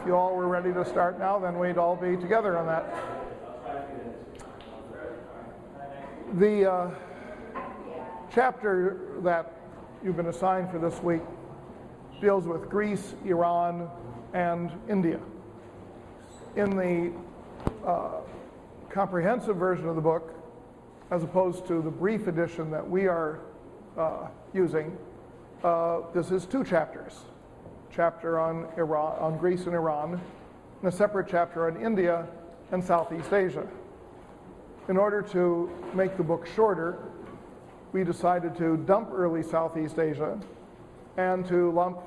If you all were ready to start now, then we'd all be together on that. The chapter that you've been assigned for this week deals with Greece, Iran, and India. In the comprehensive version of the book, as opposed to the brief edition that we are using, this is two chapters. Chapter on Iran, on Greece and Iran, and a separate chapter on India and Southeast Asia. In order to make the book shorter, we decided to dump early Southeast Asia and to lump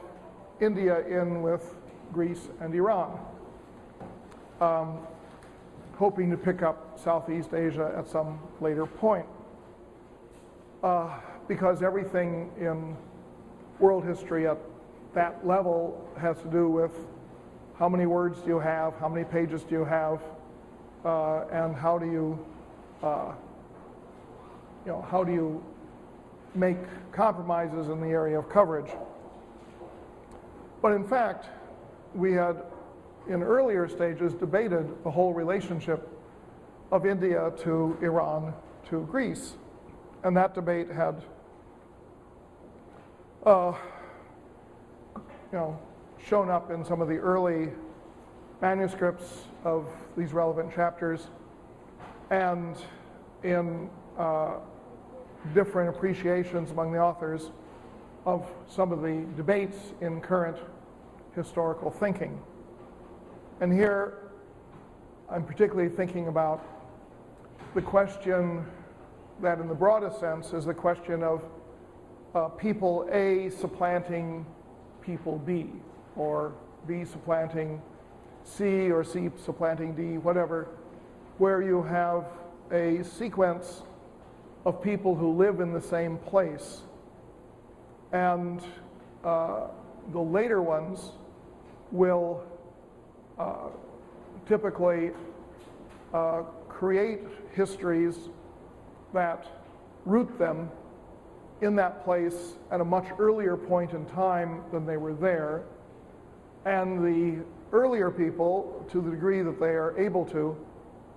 India in with Greece and Iran, hoping to pick up Southeast Asia at some later point. Because everything in world history at that level has to do with how many words do you have, how many pages do you have, and how do you make compromises in the area of coverage. But in fact, we had in earlier stages debated the whole relationship of India to Iran to Greece, and that debate had shown up in some of the early manuscripts of these relevant chapters, and in different appreciations among the authors of some of the debates in current historical thinking. And here I'm particularly thinking about the question that in the broadest sense is the question of people A supplanting people B, or B supplanting C, or C supplanting D, whatever, where you have a sequence of people who live in the same place. And the later ones will typically create histories that root them in that place at a much earlier point in time than they were there. And the earlier people, to the degree that they are able to,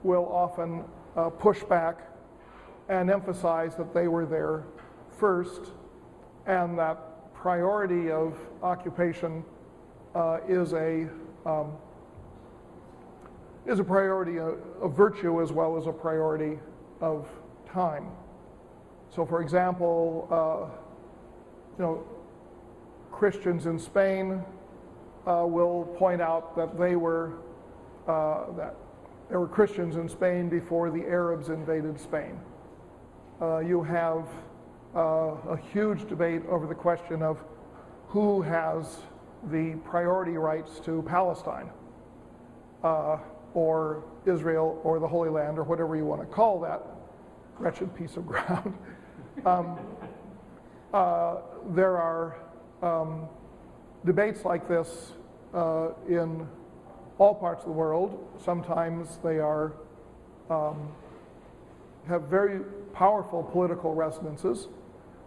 will often push back and emphasize that they were there first, and that priority of occupation is a priority of virtue as well as a priority of time. So, for example, Christians in Spain will point out that there were Christians in Spain before the Arabs invaded Spain. You have a huge debate over the question of who has the priority rights to Palestine, or Israel, or the Holy Land, or whatever you want to call that wretched piece of ground. There are debates like this in all parts of the world. Sometimes they are have very powerful political resonances.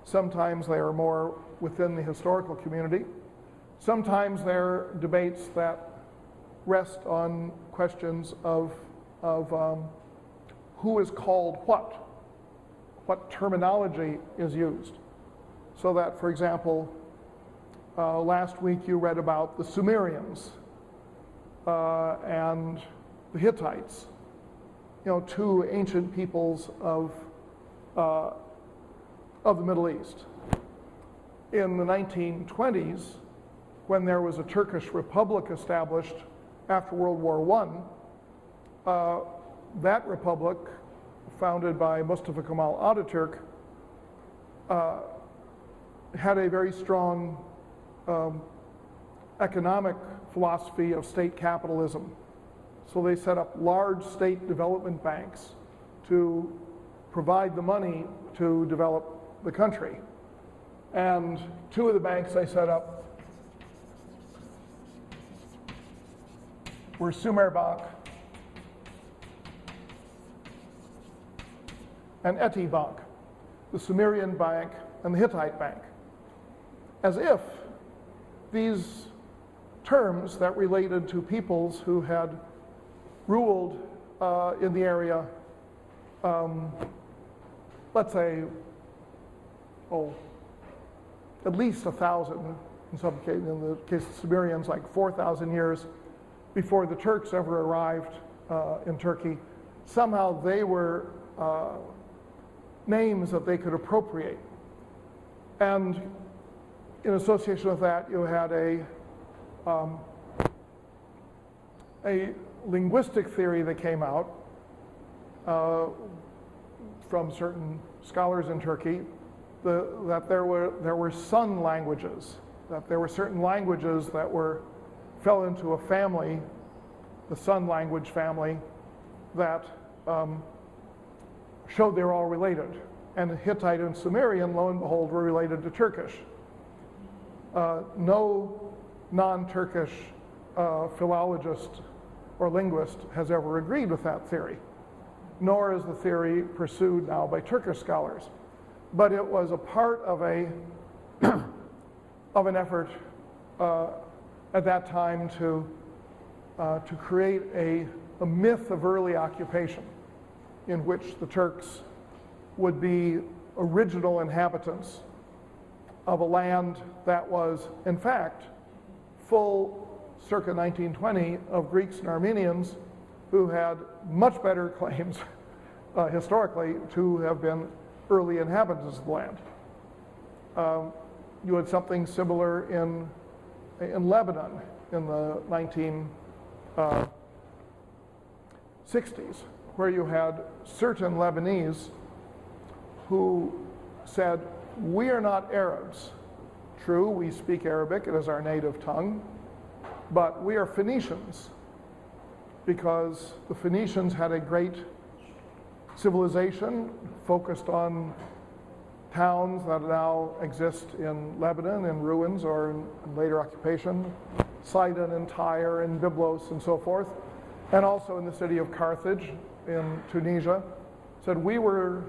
Sometimes they are more within the historical community. Sometimes they're debates that rest on questions of who is called what terminology is used. So that, for example, last week you read about the Sumerians and the Hittites, two ancient peoples of the Middle East. In the 1920s, when there was a Turkish republic established after World War I, that republic, founded by Mustafa Kemal Ataturk, had a very strong economic philosophy of state capitalism. So they set up large state development banks to provide the money to develop the country. And two of the banks they set up were Sumerbank and Etibank, the Sumerian bank and the Hittite bank, as if these terms that related to peoples who had ruled in the area, let's say, at least 1,000, in some cases, in the case of Sumerians, like 4,000 years before the Turks ever arrived in Turkey. Somehow they were names that they could appropriate. And in association with that, you had a linguistic theory that came out from certain scholars in Turkey, that there were son languages, that there were certain languages that fell into a family, the son language family, that showed they were all related. And Hittite and Sumerian, lo and behold, were related to Turkish. No non-Turkish philologist or linguist has ever agreed with that theory, nor is the theory pursued now by Turkish scholars. But it was a part of of an effort at that time to create a myth of early occupation in which the Turks would be original inhabitants of a land that was, in fact, full, circa 1920, of Greeks and Armenians who had much better claims historically to have been early inhabitants of the land. You had something similar in Lebanon in the 1960s, where you had certain Lebanese who said, we are not Arabs. True, we speak Arabic, it is our native tongue, but we are Phoenicians, because the Phoenicians had a great civilization focused on towns that now exist in Lebanon in ruins or in later occupation, Sidon and Tyre and Byblos and so forth, and also in the city of Carthage in Tunisia, said we were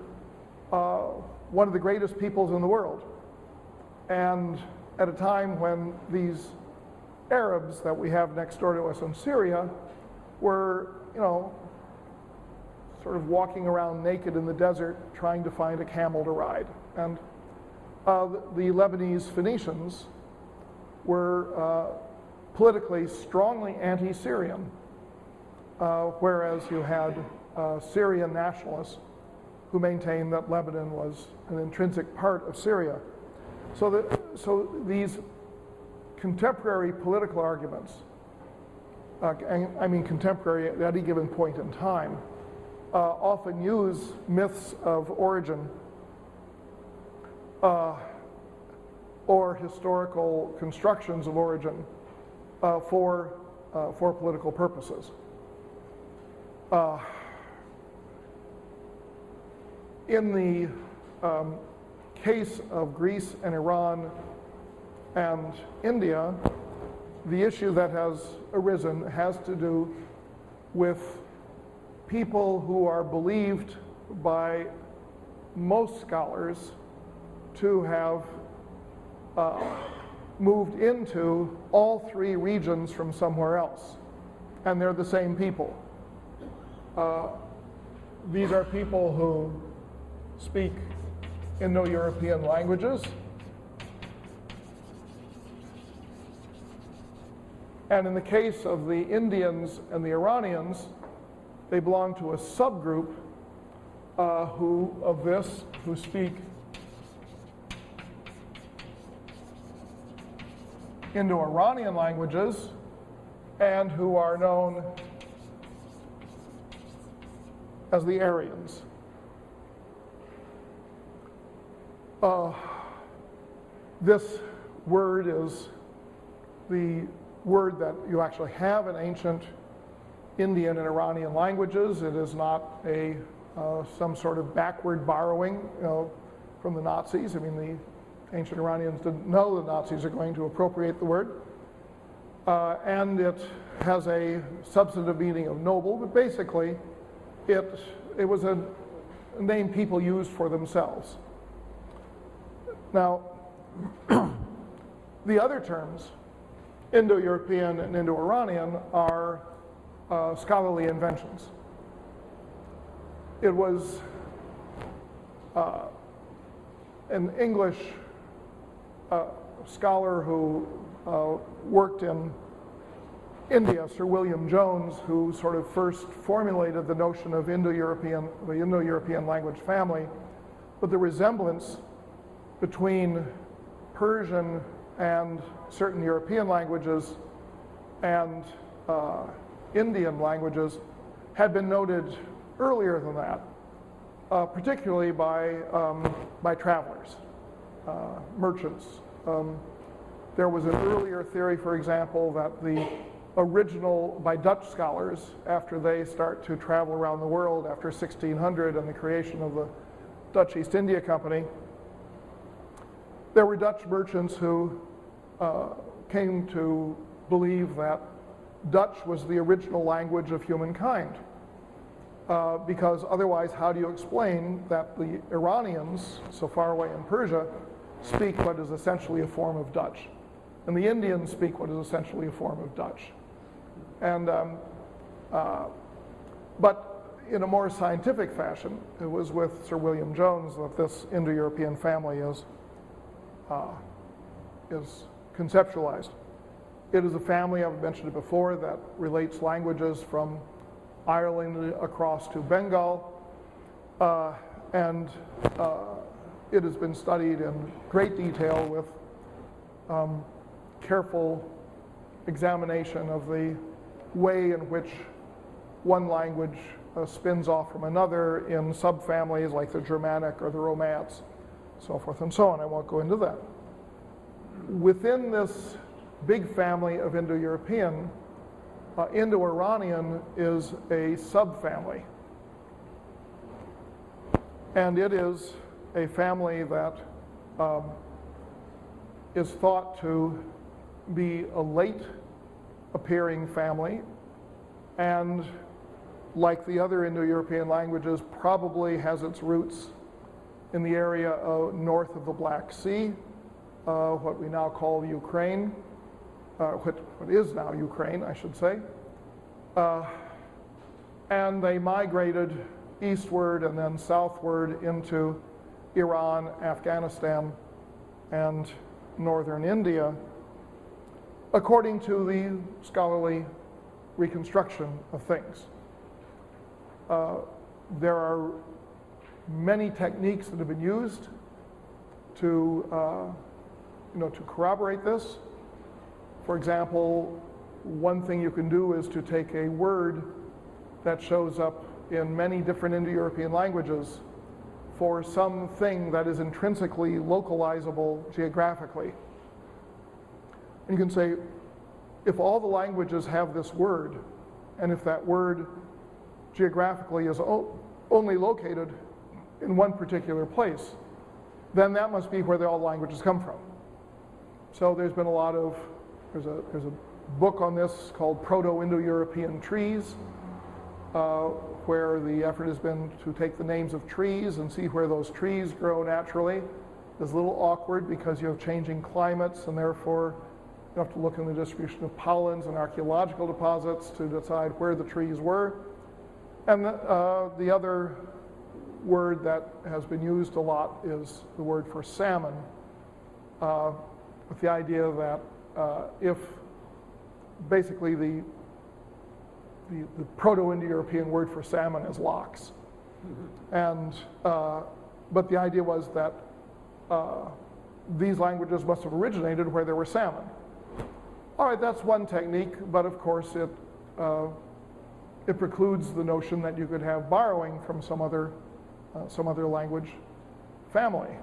one of the greatest peoples in the world. And at a time when these Arabs that we have next door to us in Syria were, sort of walking around naked in the desert trying to find a camel to ride. And the Lebanese Phoenicians were politically strongly anti-Syrian, whereas you had Syrian nationalists who maintained that Lebanon was an intrinsic part of Syria. So these contemporary political arguments, I mean contemporary at any given point in time, often use myths of origin or historical constructions of origin for political purposes. In the case of Greece and Iran and India, the issue that has arisen has to do with people who are believed by most scholars to have moved into all three regions from somewhere else, and they're the same people. These are people who speak Indo-European languages, and in the case of the Indians and the Iranians, they belong to a subgroup who speak Indo-Iranian languages and who are known as the Aryans. This word is the word that you actually have in ancient Indian and Iranian languages. It is not some sort of backward borrowing, from the Nazis. I mean, the ancient Iranians didn't know the Nazis are going to appropriate the word. And it has a substantive meaning of noble, but basically it was a name people used for themselves. Now, the other terms Indo-European and Indo-Iranian are scholarly inventions. It was an English scholar who worked in India, Sir William Jones, who sort of first formulated the notion of the Indo-European language family. But the resemblance between Persian and certain European languages and Indian languages had been noted earlier than that, particularly by travelers, merchants. There was an earlier theory, for example, that the original, by Dutch scholars, after they start to travel around the world after 1600 and the creation of the Dutch East India Company, there were Dutch merchants who came to believe that Dutch was the original language of humankind. Because otherwise, how do you explain that the Iranians, so far away in Persia, speak what is essentially a form of Dutch, and the Indians speak what is essentially a form of Dutch? And but in a more scientific fashion, it was with Sir William Jones that this Indo-European family is conceptualized. It is a family, I've mentioned it before, that relates languages from Ireland across to Bengal, and it has been studied in great detail with careful examination of the way in which one language spins off from another in subfamilies like the Germanic or the Romance, so forth and so on. I won't go into that. Within this big family of Indo-European, Indo-Iranian is a subfamily. And it is a family that is thought to be a late appearing family, and like the other Indo-European languages, probably has its roots in the area north of the Black Sea, what we now call Ukraine, what is now Ukraine, I should say. And they migrated eastward and then southward into Iran, Afghanistan, and northern India, according to the scholarly reconstruction of things. There are many techniques that have been used to corroborate this. For example, one thing you can do is to take a word that shows up in many different Indo-European languages for something that is intrinsically localizable geographically. And you can say, if all the languages have this word, and if that word geographically is only located in one particular place, then that must be where all the languages come from. So there's been a lot of, there's a book on this called Proto-Indo-European Trees, where the effort has been to take the names of trees and see where those trees grow naturally. It's a little awkward because you have changing climates, and therefore you have to look in the distribution of pollens and archaeological deposits to decide where the trees were. And the other word that has been used a lot is the word for salmon, with the idea that if basically the Proto-Indo-European word for salmon is lox. And, but the idea was that these languages must have originated where there were salmon. All right, that's one technique, but of course it precludes the notion that you could have borrowing from some other language family.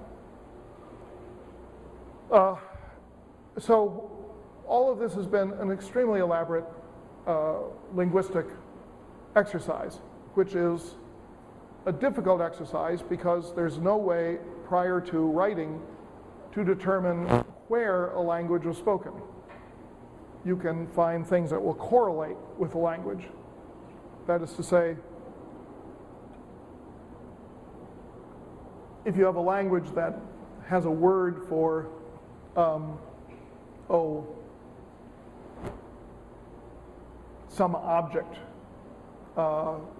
So all of this has been an extremely elaborate linguistic exercise, which is a difficult exercise because there's no way prior to writing to determine where a language was spoken. You can find things that will correlate with the language. That is to say, if you have a language that has a word for, some object,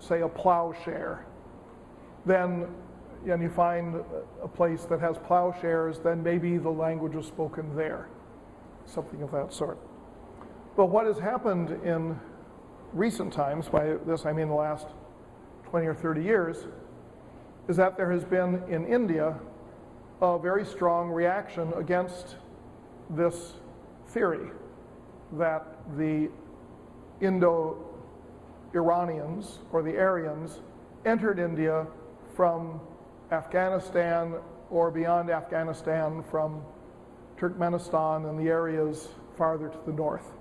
say a plowshare, then, and you find a place that has plowshares, then maybe the language was spoken there, something of that sort. But what has happened in recent times, by this I mean the last 20 or 30 years, is that there has been in India a very strong reaction against this theory that the Indo-Iranians or the Aryans entered India from Afghanistan or beyond Afghanistan, from Turkmenistan and the areas farther to the north.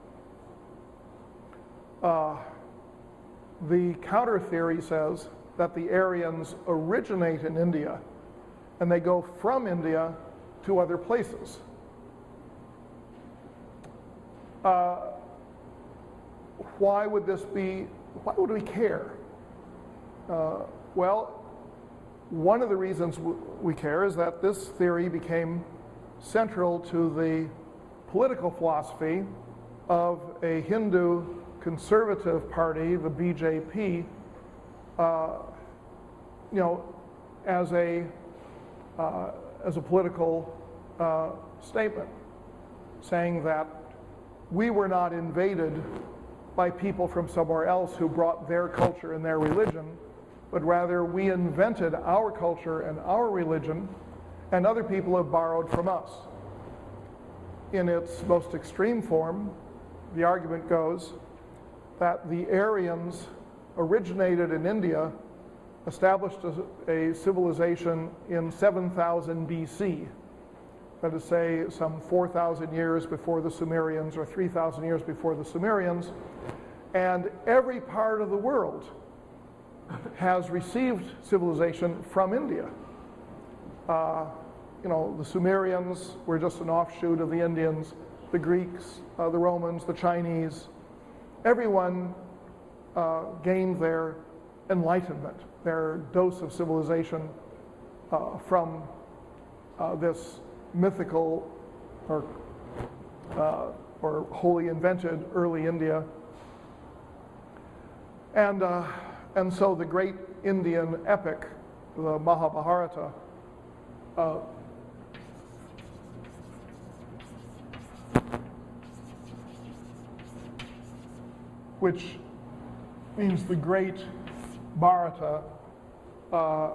The counter theory says that the Aryans originate in India and they go from India to other places. Why would this be? Why would we care? Well, one of the reasons we care is that this theory became central to the political philosophy of a Hindu conservative party, the BJP, as a political statement, saying that we were not invaded by people from somewhere else who brought their culture and their religion, but rather we invented our culture and our religion, and other people have borrowed from us. In its most extreme form, the argument goes that the Aryans originated in India, established a civilization in 7000 BC, that is, say, some 4,000 years before the Sumerians or 3,000 years before the Sumerians, and every part of the world has received civilization from India. The Sumerians were just an offshoot of the Indians, the Greeks, the Romans, the Chinese. Everyone gained their enlightenment, their dose of civilization from this mythical or wholly invented early India. And so the great Indian epic, the Mahabharata, which means the great Bharata,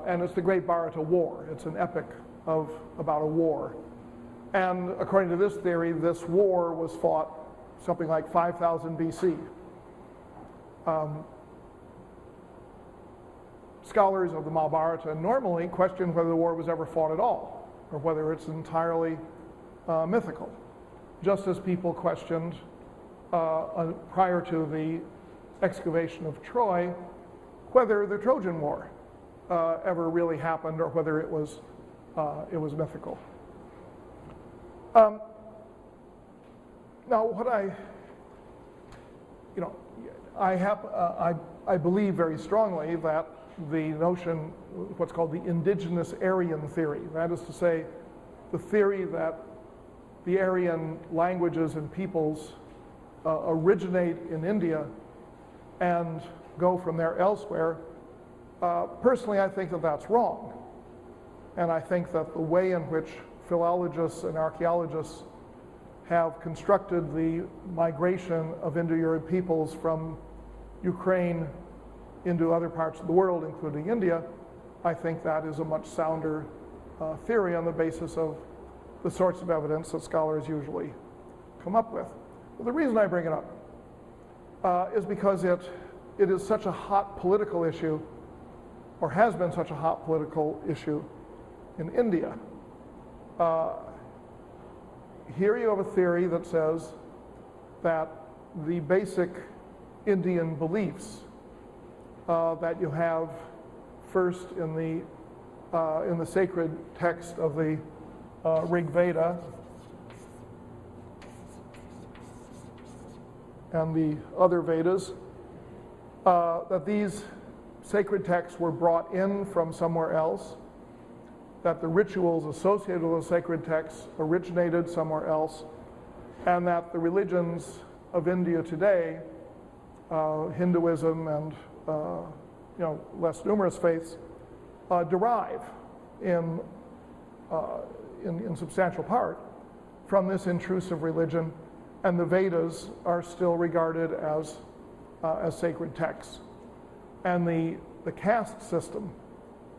and it's the great Bharata War. It's an epic about a war. And according to this theory, this war was fought something like 5000 BC. Scholars of the Mahabharata normally question whether the war was ever fought at all, or whether it's entirely mythical, just as people questioned prior to the excavation of Troy whether the Trojan War ever really happened or whether it was mythical. Now, what I believe very strongly that the notion, what's called the indigenous Aryan theory, that is to say, the theory that the Aryan languages and peoples originate in India and go from there elsewhere, personally I think that that's wrong. And I think that the way in which philologists and archaeologists have constructed the migration of Indo-European peoples from Ukraine into other parts of the world, including India, I think that is a much sounder theory on the basis of the sorts of evidence that scholars usually come up with. Well, the reason I bring it up is because it is such a hot political issue, or has been such a hot political issue in India. Here you have a theory that says that the basic Indian beliefs that you have first in the sacred text of the Rig Veda and the other Vedas, that these sacred texts were brought in from somewhere else, that the rituals associated with those sacred texts originated somewhere else, and that the religions of India today Hinduism and less numerous faiths derive in substantial part from this intrusive religion, and the Vedas are still regarded as sacred texts. And the caste system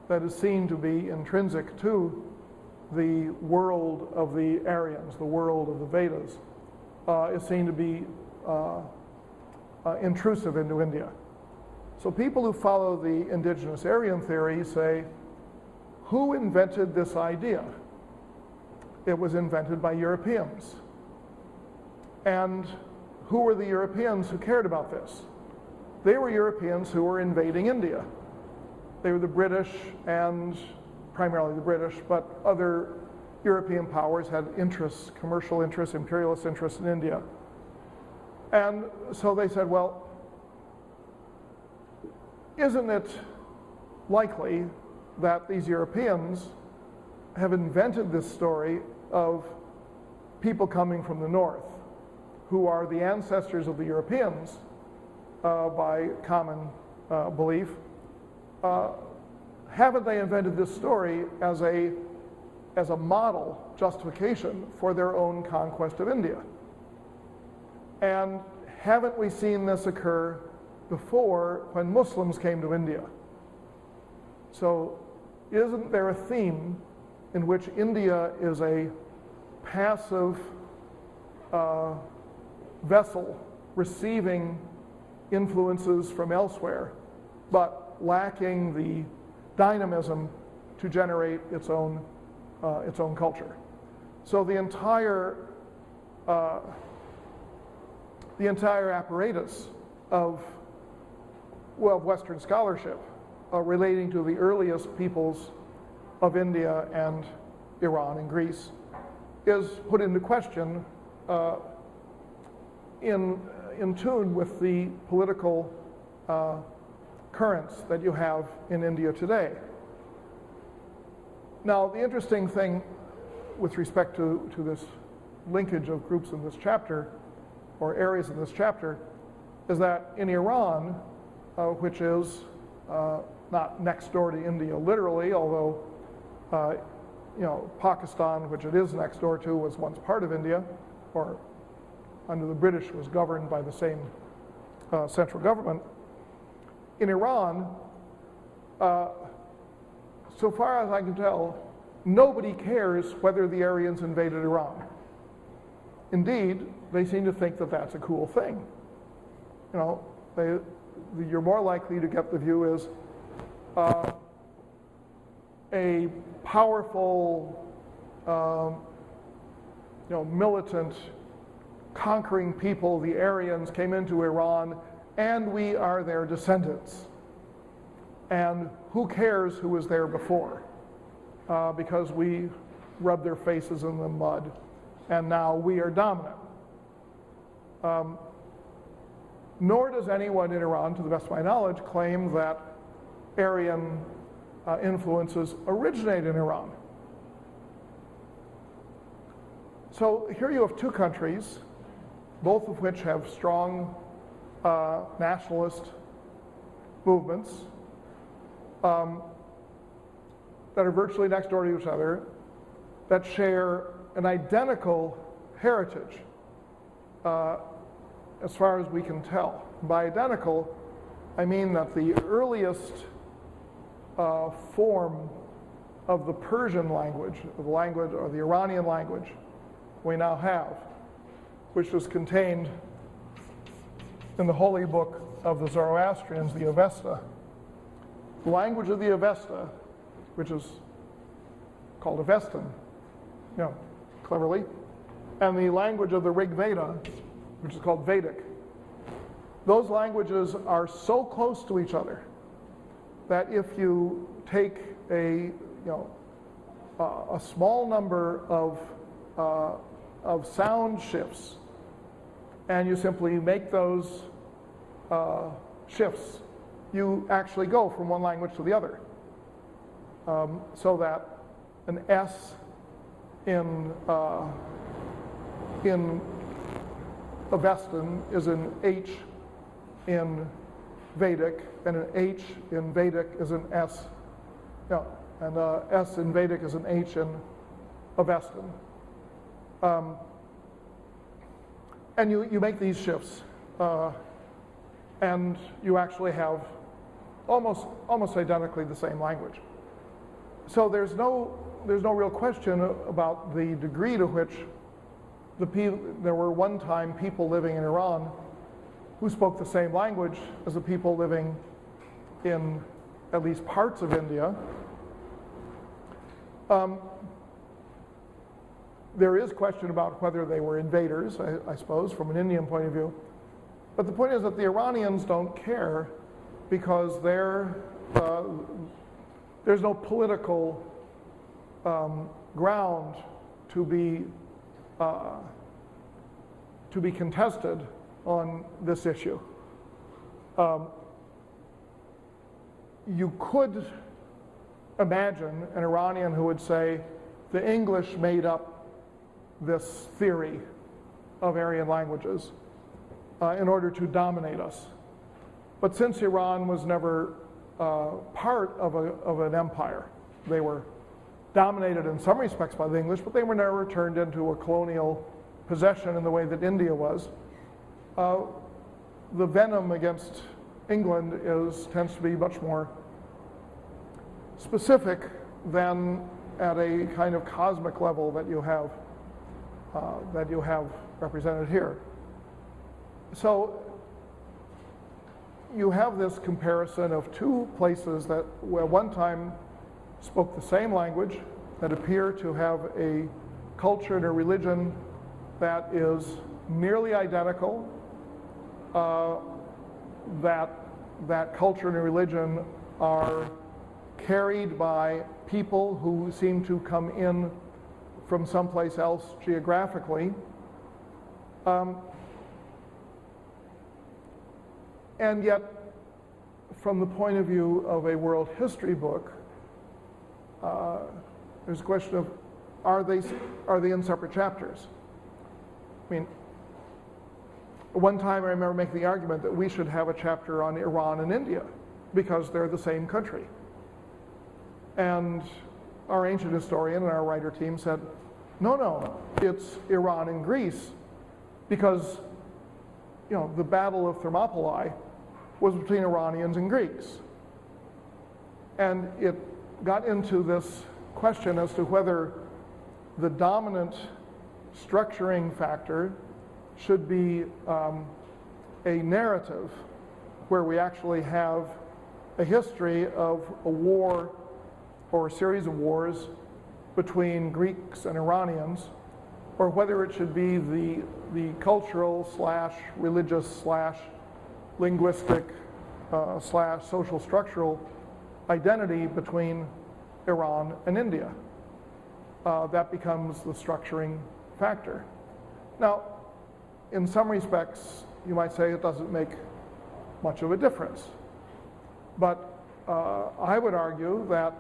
that is seen to be intrinsic to the world of the Aryans, the world of the Vedas, is seen to be intrusive into India. So people who follow the indigenous Aryan theory say, who invented this idea? It was invented by Europeans. And who were the Europeans who cared about this? They were Europeans who were invading India. They were the British, and primarily the British, but other European powers had interests, commercial interests, imperialist interests in India. And so they said, well, isn't it likely that these Europeans have invented this story of people coming from the north who are the ancestors of the Europeans by common belief? Haven't they invented this story as a model justification for their own conquest of India? And haven't we seen this occur before when Muslims came to India? So isn't there a theme in which India is a passive vessel receiving influences from elsewhere, but lacking the dynamism to generate its own culture? So the entire apparatus of Western scholarship relating to the earliest peoples of India and Iran and Greece is put into question in tune with the political currents that you have in India today. Now, the interesting thing with respect to this linkage of groups in this chapter, or areas in this chapter, is that in Iran, which is not next door to India literally, although Pakistan, which it is next door to, was once part of India, or under the British was governed by the same central government. In Iran, so far as I can tell, nobody cares whether the Aryans invaded Iran. Indeed, they seem to think that that's a cool thing. You're more likely to get the view is a powerful, militant, conquering people, the Aryans, came into Iran, and we are their descendants. And who cares who was there before? Because we rubbed their faces in the mud, and now we are dominant. Nor does anyone in Iran, to the best of my knowledge, claim that Aryan influences originate in Iran. So here you have two countries, both of which have strong nationalist movements that are virtually next door to each other, that share an identical heritage as far as we can tell. By identical, I mean that the earliest form of the Persian language, or the Iranian language we now have, which was contained in the holy book of the Zoroastrians, the Avesta. The language of the Avesta, which is called Avestan, cleverly, and the language of the Rig Veda, which is called Vedic. Those languages are so close to each other that if you take a small number of sound shifts and you simply make those shifts, you actually go from one language to the other. So that an S in Avestan is an H in Vedic, and an H in Vedic is an S, and S in Vedic is an H in Avestan. And you make these shifts, and you actually have almost identically the same language. So there's no real question about the degree to which there were one time people living in Iran who spoke the same language as the people living in at least parts of India. There is question about whether they were invaders, I suppose, from an Indian point of view. But the point is that the Iranians don't care because there's no political ground to be contested on this issue. You could imagine an Iranian who would say, the English made up this theory of Aryan languages in order to dominate us. But since Iran was never part of an empire, they were dominated in some respects by the English, but they were never turned into a colonial possession in the way that India was. The venom against England tends to be much more specific than at a kind of cosmic level that you have represented here. So you have this comparison of two places that at one time spoke the same language, that appear to have a culture and a religion that is nearly identical, that culture and religion are carried by people who seem to come in from someplace else geographically. And yet, from the point of view of a world history book, there's a question of, are they in separate chapters? I mean, one time I remember making the argument that we should have a chapter on Iran and India because they're the same country. And our ancient historian and our writer team said, no, it's Iran and Greece, because the Battle of Thermopylae was between Iranians and Greeks. And it got into this question as to whether the dominant structuring factor should be a narrative where we actually have a history of a war or a series of wars between Greeks and Iranians, or whether it should be the cultural / religious / linguistic / social structural identity between Iran and India. That becomes the structuring factor. Now, in some respects, you might say it doesn't make much of a difference. But I would argue that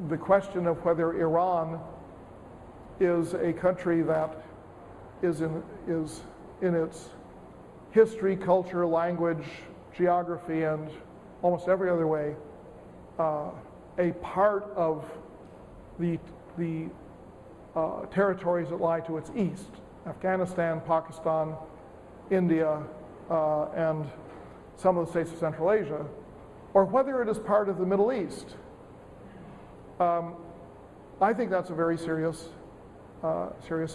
the question of whether Iran is a country that is in its history, culture, language, geography, and almost every other way a part of the territories that lie to its east, Afghanistan, Pakistan, India, and some of the states of Central Asia, or whether it is part of the Middle East. I think that's a very serious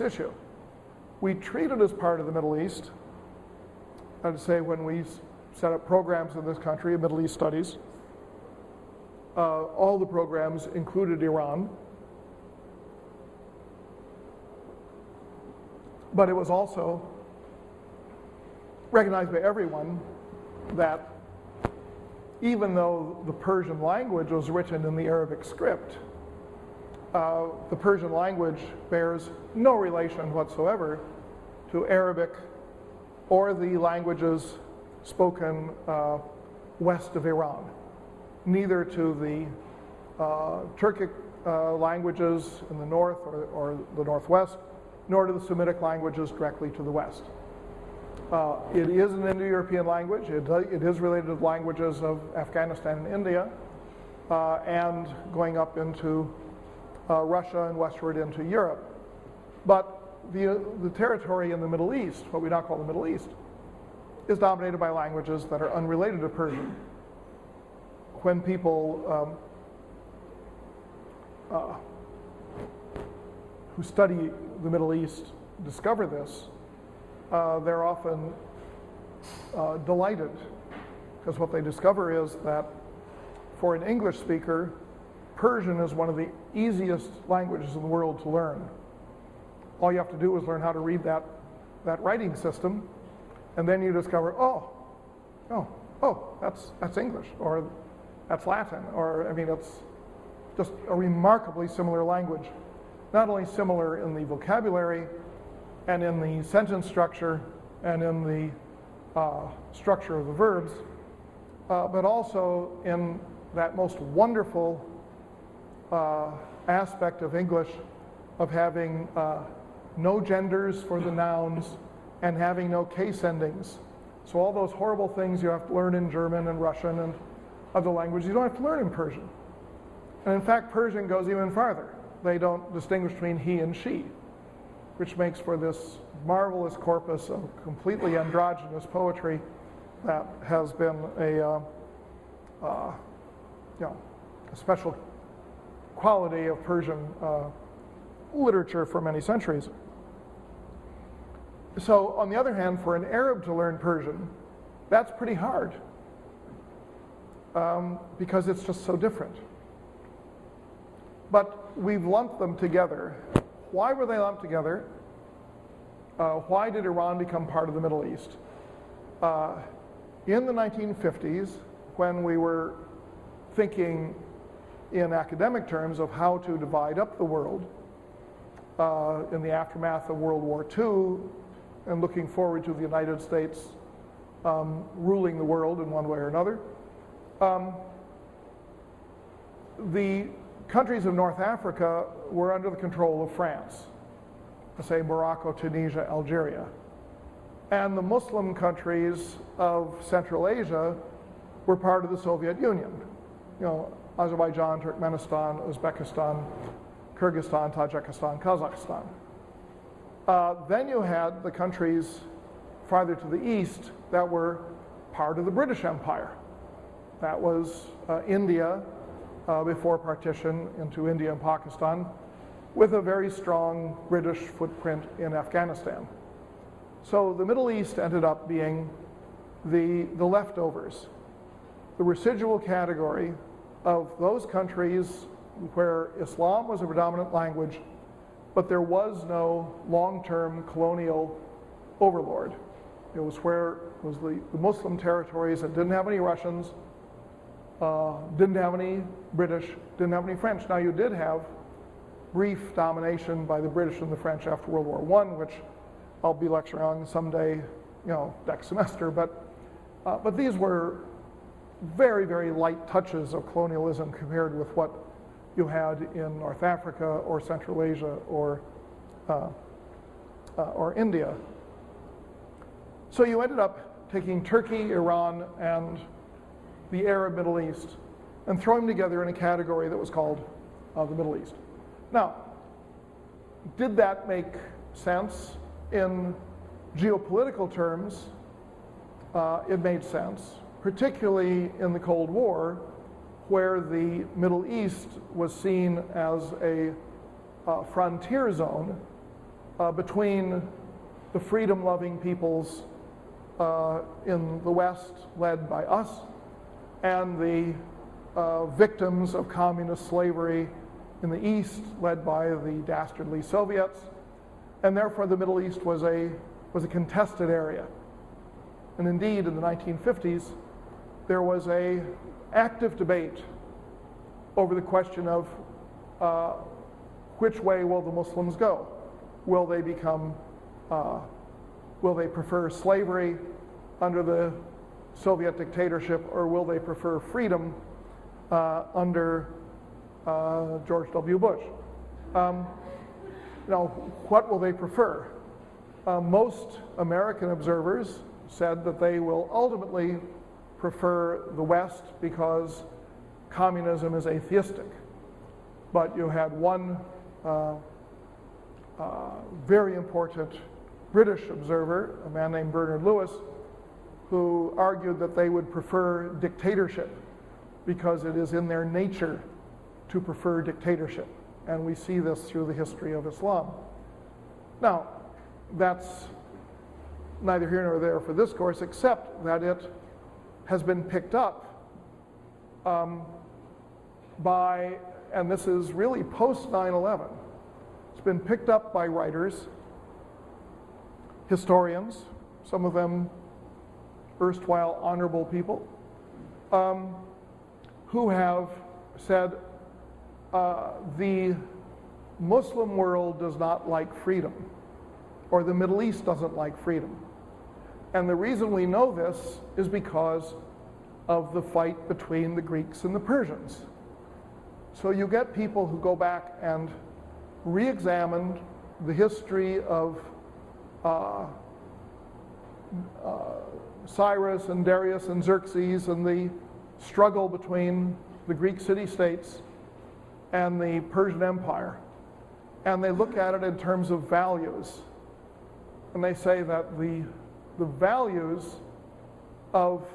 issue. We treat it as part of the Middle East. I'd say when we set up programs in this country, Middle East studies, all the programs included Iran. But it was also recognized by everyone that even though the Persian language was written in the Arabic script, the Persian language bears no relation whatsoever to Arabic or the languages spoken west of Iran, neither to the Turkic languages in the north or the northwest, nor to the Semitic languages directly to the west. It is an Indo-European language. It is related to the languages of Afghanistan and India, and going up into Russia and westward into Europe. But the territory in the Middle East, what we now call the Middle East, is dominated by languages that are unrelated to Persian. When people who study the Middle East discover this, they're often delighted, because what they discover is that for an English speaker, Persian is one of the easiest languages in the world to learn. All you have to do is learn how to read that writing system, and then you discover, oh, that's English, or that's Latin, or, I mean, it's just a remarkably similar language. Not only similar in the vocabulary and in the sentence structure and in the structure of the verbs, but also in that most wonderful aspect of English of having no genders for the nouns and having no case endings. So all those horrible things you have to learn in German and Russian and other languages, you don't have to learn in Persian. And in fact, Persian goes even farther. They don't distinguish between he and she, which makes for this marvelous corpus of completely androgynous poetry that has been a special quality of Persian literature for many centuries. So, on the other hand, for an Arab to learn Persian, that's pretty hard, because it's just so different. But we've lumped them together. Why were they lumped together? Why did Iran become part of the Middle East? In the 1950s, when we were thinking in academic terms of how to divide up the world, in the aftermath of World War II, and looking forward to the United States ruling the world in one way or another, the countries of North Africa were under the control of France, say Morocco, Tunisia, Algeria. And the Muslim countries of Central Asia were part of the Soviet Union. You know, Azerbaijan, Turkmenistan, Uzbekistan, Kyrgyzstan, Tajikistan, Kazakhstan. Then you had the countries farther to the east that were part of the British Empire. That was India, before partition into India and Pakistan, with a very strong British footprint in Afghanistan. So the Middle East ended up being the leftovers, the residual category of those countries where Islam was a predominant language, but there was no long-term colonial overlord. It was the Muslim territories that didn't have any Russians, didn't have any British, didn't have any French. Now you did have brief domination by the British and the French after World War I, which I'll be lecturing on someday, next semester. But these were very, very light touches of colonialism compared with what you had in North Africa or Central Asia or India. So you ended up taking Turkey, Iran, and the Arab Middle East and throwing them together in a category that was called the Middle East. Now, did that make sense in geopolitical terms? It made sense, particularly in the Cold War, where the Middle East was seen as a frontier zone between the freedom-loving peoples in the West, led by us, and the victims of communist slavery in the East, led by the dastardly Soviets, and therefore the Middle East was a contested area. And indeed, in the 1950s, there was an active debate over the question of which way will the Muslims go? Will they prefer slavery under the Soviet dictatorship, or will they prefer freedom under George W. Bush? What will they prefer? most American observers said that they will ultimately prefer the West because communism is atheistic. But you had one very important British observer, a man named Bernard Lewis, who argued that they would prefer dictatorship because it is in their nature to prefer dictatorship. And we see this through the history of Islam. Now, that's neither here nor there for this course, except that it has been picked up by, and this is really post 9/11, it's been picked up by writers, historians, some of them erstwhile honorable people, who have said the Muslim world does not like freedom, or the Middle East doesn't like freedom. And the reason we know this is because of the fight between the Greeks and the Persians. So you get people who go back and re-examine the history of Cyrus and Darius and Xerxes and the struggle between the Greek city-states and the Persian Empire. And they look at it in terms of values. And they say that the values of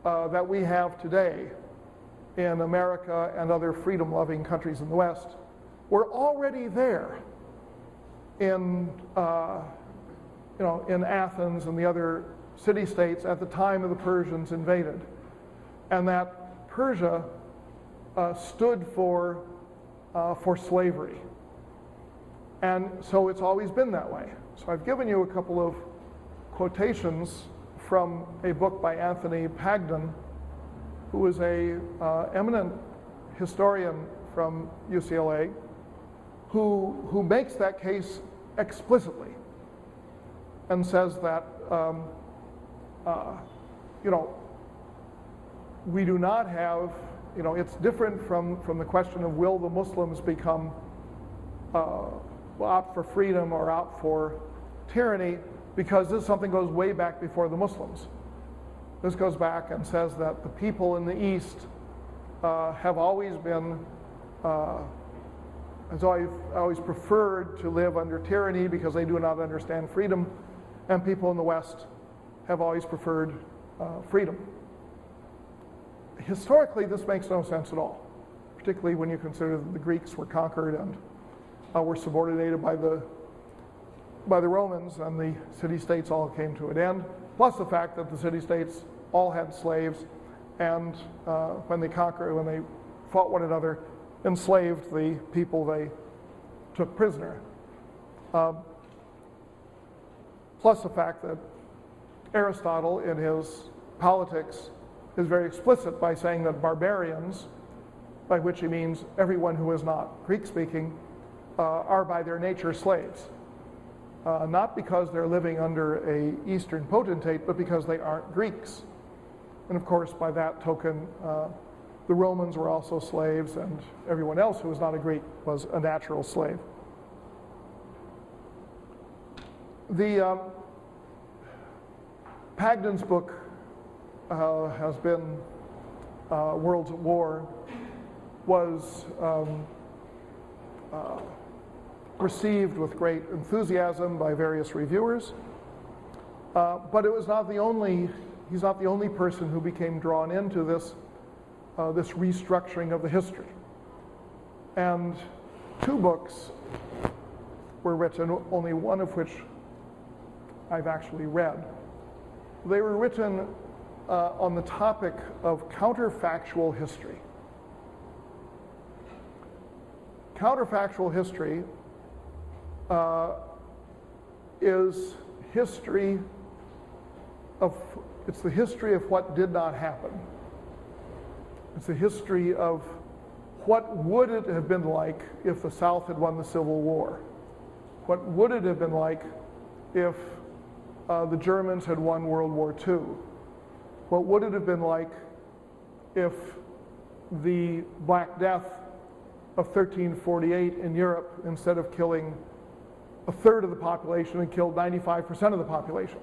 that we have today in America and other freedom-loving countries in the West were already there in in Athens and the other city-states at the time of the Persians invaded, and that Persia stood for slavery, and so it's always been that way. So I've given you a couple of quotations from a book by Anthony Pagden, who is a eminent historian from UCLA, who makes that case explicitly and says that we do not have, it's different from the question of will the Muslims become opt for freedom or opt for tyranny, because this something goes way back before the Muslims. This goes back and says that the people in the East have always been, has always preferred to live under tyranny because they do not understand freedom, and people in the West have always preferred freedom. Historically, this makes no sense at all, particularly when you consider that the Greeks were conquered and were subordinated by the Romans, and the city-states all came to an end, plus the fact that the city-states all had slaves, and when they fought one another, enslaved the people they took prisoner. Plus the fact that Aristotle, in his Politics, is very explicit by saying that barbarians, by which he means everyone who is not Greek-speaking, are by their nature slaves. Not because they're living under an Eastern potentate, but because they aren't Greeks. And of course, by that token, the Romans were also slaves, and everyone else who was not a Greek was a natural slave. The Pagden's book has been Worlds at War, was received with great enthusiasm by various reviewers, but it was not the only. He's not the only person who became drawn into this this restructuring of the history. And two books were written, only one of which I've actually read. They were written on the topic of counterfactual history. Counterfactual history is history of, it's the history of what did not happen. It's the history of what would it have been like if the South had won the Civil War? What would it have been like if the Germans had won World War II? What would it have been like if the Black Death of 1348 in Europe, instead of killing a third of the population and killed 95% of the population.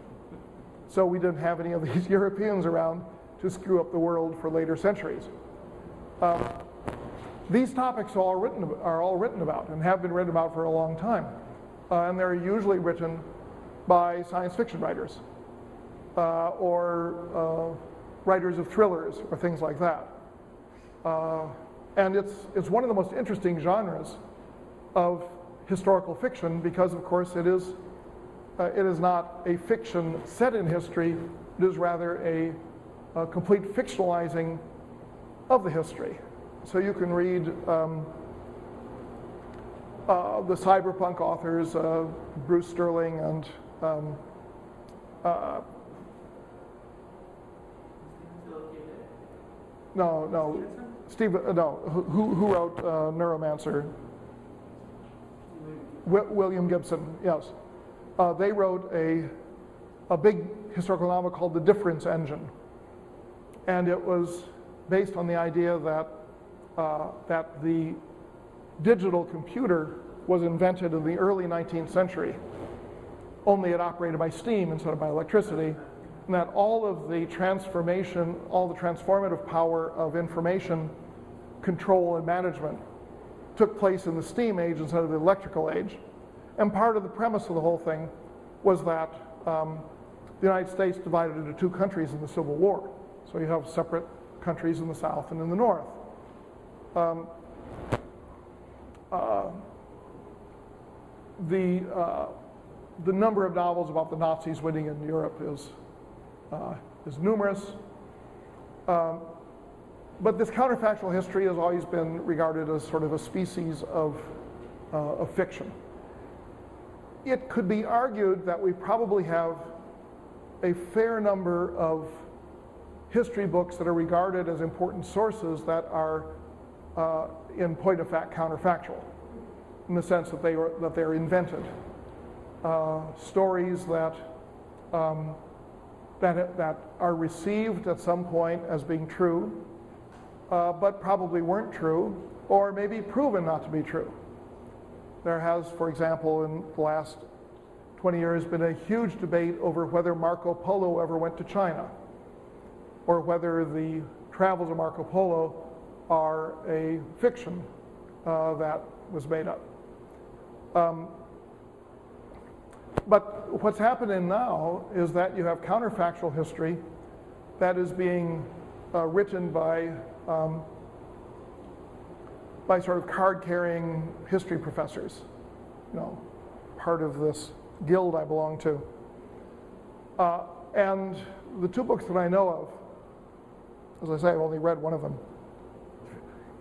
So we didn't have any of these Europeans around to screw up the world for later centuries. These topics are all written about and have been written about for a long time. And they're usually written by science fiction writers or writers of thrillers or things like that. And it's one of the most interesting genres of historical fiction because, of course, it is not a fiction set in history. It is rather a complete fictionalizing of the history. So you can read the cyberpunk authors, Bruce Sterling and who wrote Neuromancer? William Gibson, yes. They wrote a big historical novel called The Difference Engine. And it was based on the idea that the digital computer was invented in the early 19th century, only it operated by steam instead of by electricity, and that all of the transformation, all the transformative power of information control and management took place in the steam age instead of the electrical age. And part of the premise of the whole thing was that the United States divided into two countries in the Civil War. So you have separate countries in the South and in the North. The number of novels about the Nazis winning in Europe is numerous. But this counterfactual history has always been regarded as sort of a species of fiction. It could be argued that we probably have a fair number of history books that are regarded as important sources that are, in point of fact, counterfactual, in the sense that they are invented. Stories that are received at some point as being true, but probably weren't true, or maybe proven not to be true. There has, for example, in the last 20 years been a huge debate over whether Marco Polo ever went to China, or whether the travels of Marco Polo are a fiction that was made up. But what's happening now is that you have counterfactual history that is being written by sort of card-carrying history professors, part of this guild I belong to. And the two books that I know of, as I say, I've only read one of them,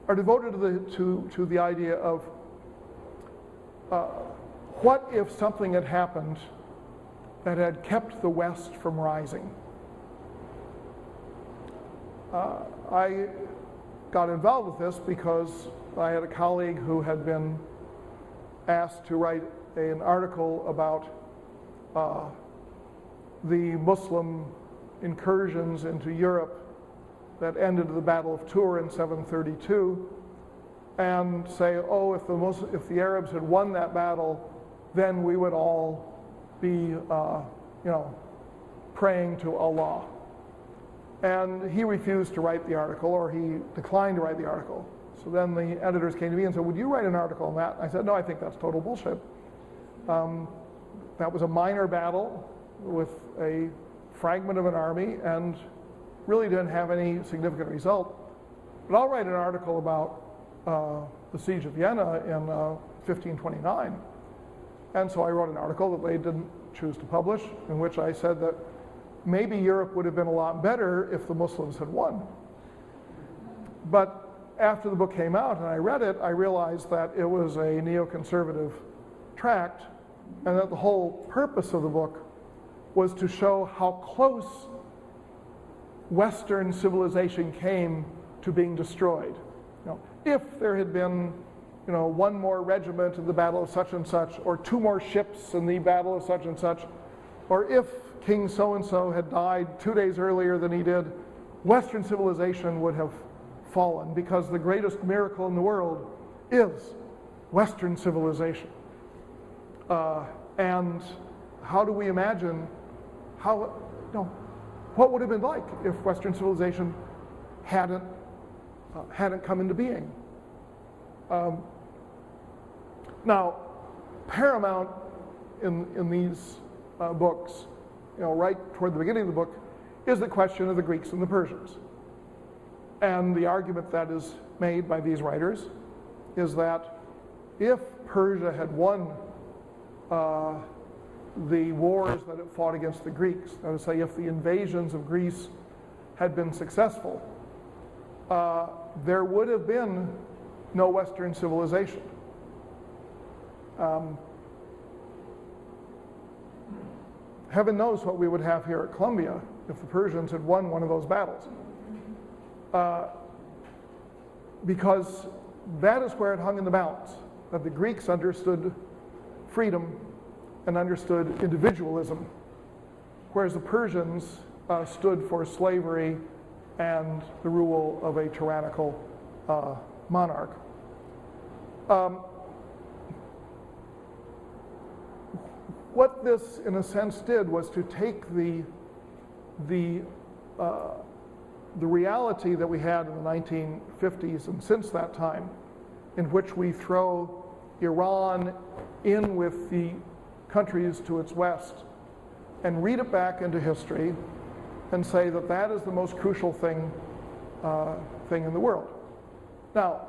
are devoted to the idea of what if something had happened that had kept the West from rising? I got involved with this because I had a colleague who had been asked to write an article about the Muslim incursions into Europe that ended the Battle of Tours in 732, and say, oh, if the Arabs had won that battle, then we would all be, praying to Allah. And he refused to write the article, or he declined to write the article. So then the editors came to me and said, would you write an article on that? I said, no, I think that's total bullshit. That was a minor battle with a fragment of an army and really didn't have any significant result. But I'll write an article about the Siege of Vienna in 1529. And so I wrote an article that they didn't choose to publish, in which I said that maybe Europe would have been a lot better if the Muslims had won. But after the book came out and I read it, I realized that it was a neoconservative tract, and that the whole purpose of the book was to show how close Western civilization came to being destroyed. If there had been, one more regiment in the Battle of such and such, or two more ships in the Battle of such and such, or if King so-and-so had died 2 days earlier than he did, Western civilization would have fallen, because the greatest miracle in the world is Western civilization. And how do we imagine what would have been like if Western civilization hadn't come into being? Now, paramount in these books, right toward the beginning of the book, is the question of the Greeks and the Persians. And the argument that is made by these writers is that if Persia had won the wars that it fought against the Greeks, that is to say, if the invasions of Greece had been successful, there would have been no Western civilization. Heaven knows what we would have here at Columbia if the Persians had won one of those battles. Because that is where it hung in the balance, that the Greeks understood freedom and understood individualism, whereas the Persians stood for slavery and the rule of a tyrannical monarch. What this, in a sense, did was to take the reality that we had in the 1950s and since that time, in which we throw Iran in with the countries to its west, and read it back into history and say that that is the most crucial thing in the world. Now,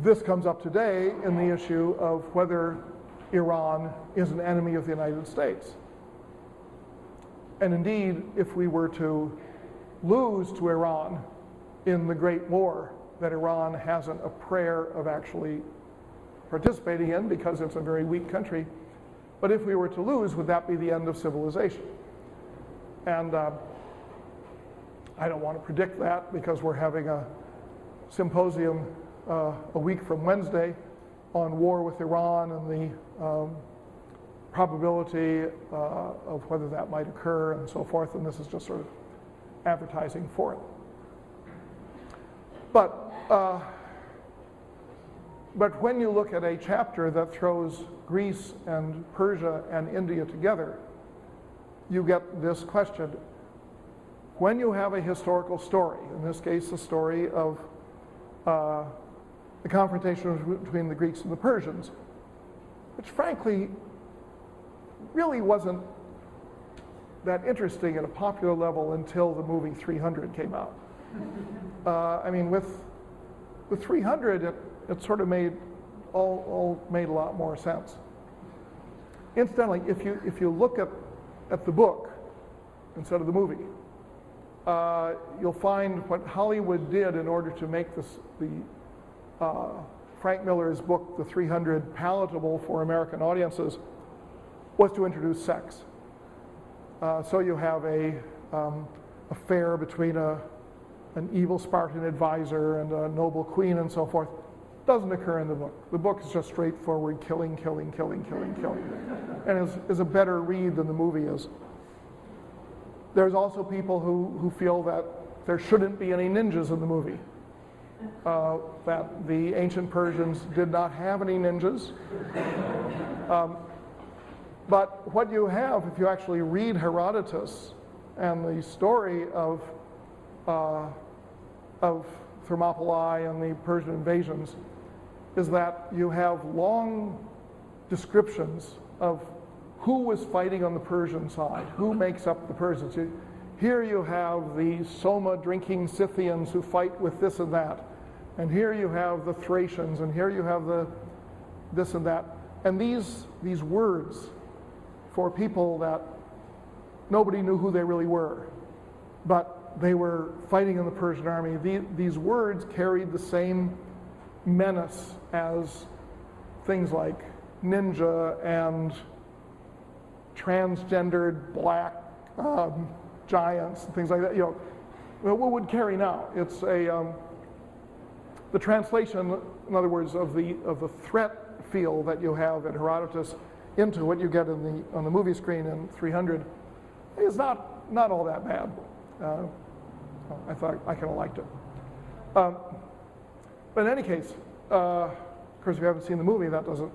this comes up today in the issue of whether Iran is an enemy of the United States. And indeed, if we were to lose to Iran in the Great War that Iran hasn't a prayer of actually participating in because it's a very weak country, but if we were to lose, would that be the end of civilization? And I don't want to predict that because we're having a symposium a week from Wednesday on war with Iran and the probability of whether that might occur and so forth, and this is just sort of advertising for it. But when you look at a chapter that throws Greece and Persia and India together, you get this question. When you have a historical story, in this case the story of the confrontation between the Greeks and the Persians, which frankly really wasn't that interesting at a popular level until the movie 300 came out. I mean, with 300, it sort of made all made a lot more sense. Incidentally, if you look at the book instead of the movie, you'll find what Hollywood did in order to make Frank Miller's book, The 300, palatable for American audiences, was to introduce sex. So you have a affair between an evil Spartan advisor and a noble queen and so forth. Doesn't occur in the book. The book is just straightforward killing, and is a better read than the movie is. There's also people who feel that there shouldn't be any ninjas in the movie. That the ancient Persians did not have any ninjas. But what you have, if you actually read Herodotus and the story of Thermopylae and the Persian invasions, is that you have long descriptions of who was fighting on the Persian side, who makes up the Persians. Here you have the Soma-drinking Scythians who fight with this and that. And here you have the Thracians, and here you have the this and that. And these words for people that nobody knew who they really were, but they were fighting in the Persian army. These words carried the same menace as things like ninja and transgendered black giants and things like that. What would carry now? It's the translation, in other words, of the threat feel that you have in Herodotus into what you get on the movie screen in 300 is not all that bad. I thought I kind of liked it. But in any case, Of course, if you haven't seen the movie, that doesn't,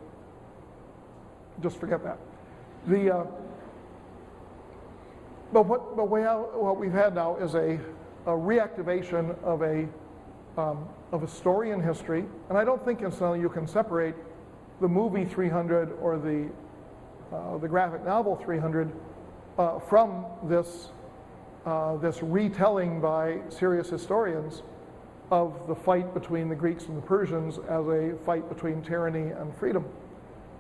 just forget that. But what we've had now is a reactivation of a story in history, and I don't think incidentally you can separate the movie 300 or the graphic novel 300 from this retelling by serious historians of the fight between the Greeks and the Persians as a fight between tyranny and freedom.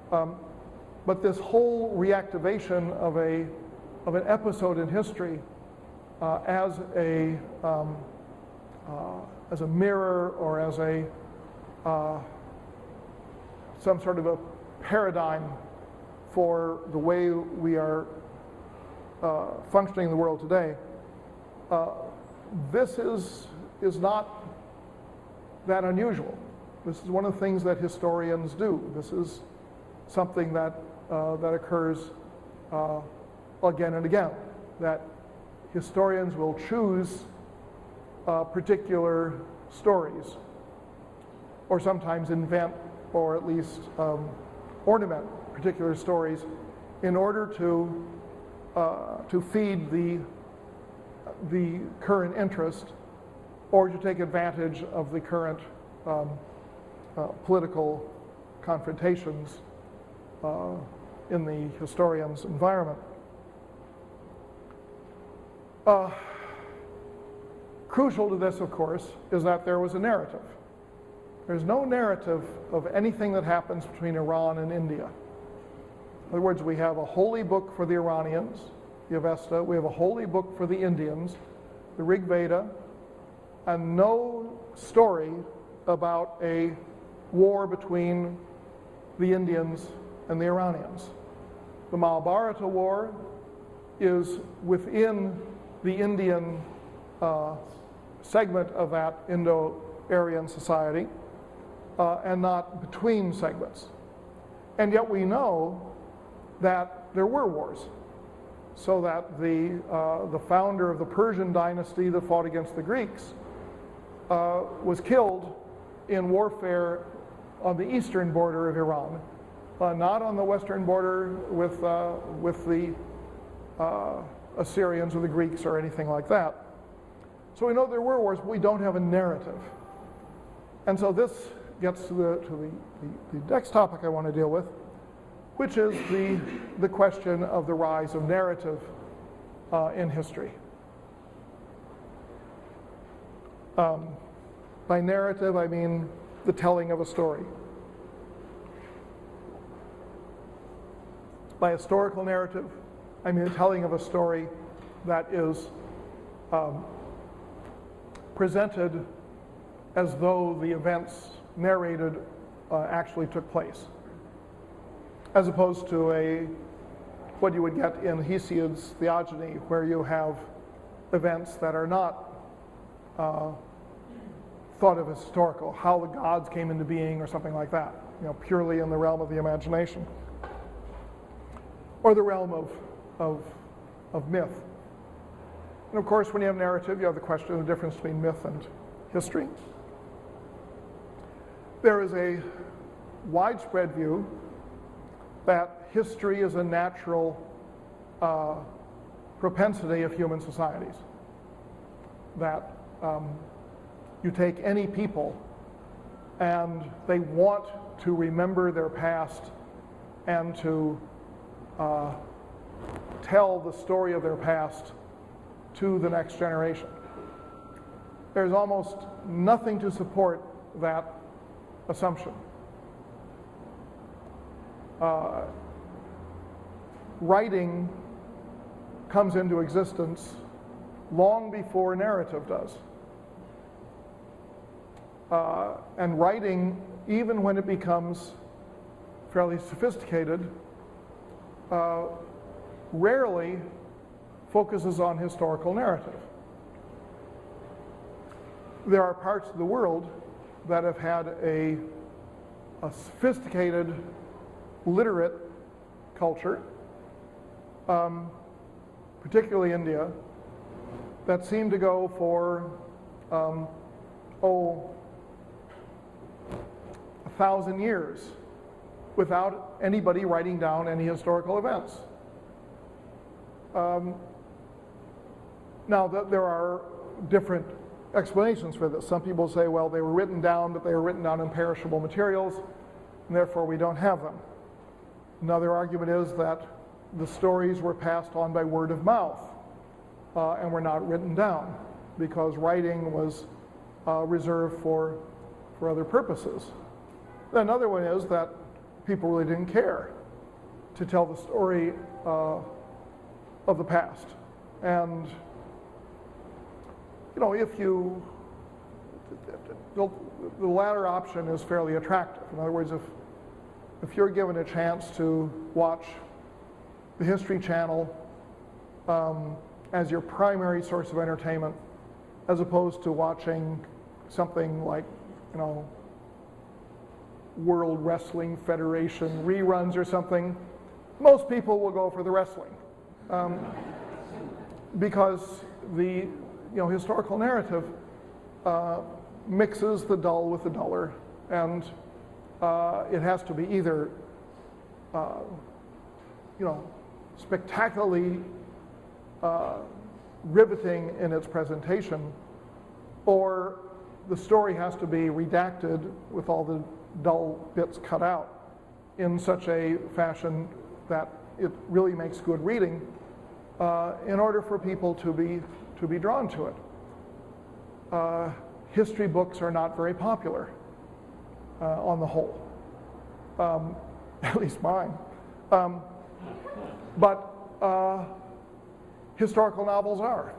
But this whole reactivation of an episode in history as a mirror or as some sort of a paradigm for the way we are functioning in the world today, this is not that unusual. This is one of the things that historians do. This is something that occurs again and again, that historians will choose particular stories, or sometimes invent, or at least ornament particular stories in order to feed the current interest, or to take advantage of the current political confrontations in the historian's environment. Crucial to this, of course, is that there was a narrative. There's no narrative of anything that happens between Iran and India. In other words, we have a holy book for the Iranians, the Avesta. We have a holy book for the Indians, the Rig Veda, and no story about a war between the Indians and the Iranians. The Mahabharata war is within the Indian segment of that Indo-Aryan society, and not between segments. And yet we know that there were wars, so that the founder of the Persian dynasty that fought against the Greeks was killed in warfare on the eastern border of Iran, not on the western border with the Assyrians or the Greeks or anything like that. So we know there were wars, but we don't have a narrative. And so this gets to the next topic I want to deal with, which is the question of the rise of narrative in history. By narrative, I mean the telling of a story. By historical narrative, I mean the telling of a story that is presented as though the events narrated actually took place, as opposed to what you would get in Hesiod's Theogony, where you have events that are not thought of as historical, how the gods came into being or something like that, purely in the realm of the imagination, or the realm of myth. And of course, when you have narrative, you have the question of the difference between myth and history. There is a widespread view that history is a natural propensity of human societies. That you take any people and they want to remember their past and to tell the story of their past to the next generation. There's almost nothing to support that assumption. Writing comes into existence long before narrative does. And writing, even when it becomes fairly sophisticated, rarely focuses on historical narrative. There are parts of the world that have had a sophisticated, literate culture, particularly India, that seem to go for 1,000 years without anybody writing down any historical events. Now, there are different explanations for this. Some people say, well, they were written down, but they were written down in perishable materials, and therefore we don't have them. Another argument is that the stories were passed on by word of mouth and were not written down because writing was reserved for other purposes. Another one is that people really didn't care to tell the story of the past. And you know, the latter option is fairly attractive. In other words, if you're given a chance to watch the History Channel as your primary source of entertainment, as opposed to watching something like, you know, World Wrestling Federation reruns or something, most people will go for the wrestling because the historical narrative mixes the dull with the duller, and it has to be either spectacularly riveting in its presentation, or the story has to be redacted with all the dull bits cut out in such a fashion that it really makes good reading in order for people to be drawn to it. History books are not very popular on the whole, at least mine. But historical novels are.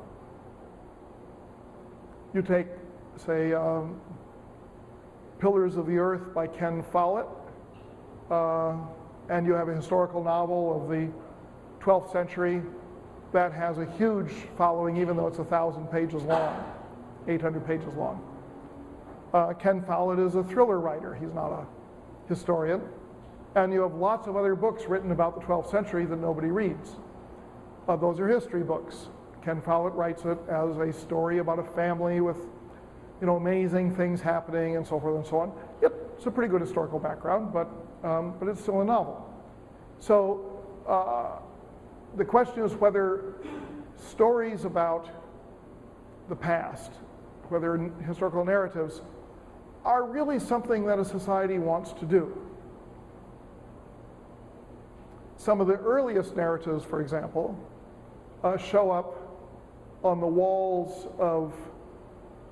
You take, say, Pillars of the Earth by Ken Follett, and you have a historical novel of the 12th century that has a huge following, even though it's 1,000 pages long, 800 pages long. Ken Follett is a thriller writer. He's not a historian. And you have lots of other books written about the 12th century that nobody reads. Those are history books. Ken Follett writes it as a story about a family with, amazing things happening and so forth and so on. It's a pretty good historical background, but it's still a novel. So the question is whether stories about the past, whether historical narratives, are really something that a society wants to do. Some of the earliest narratives, for example, show up on the walls of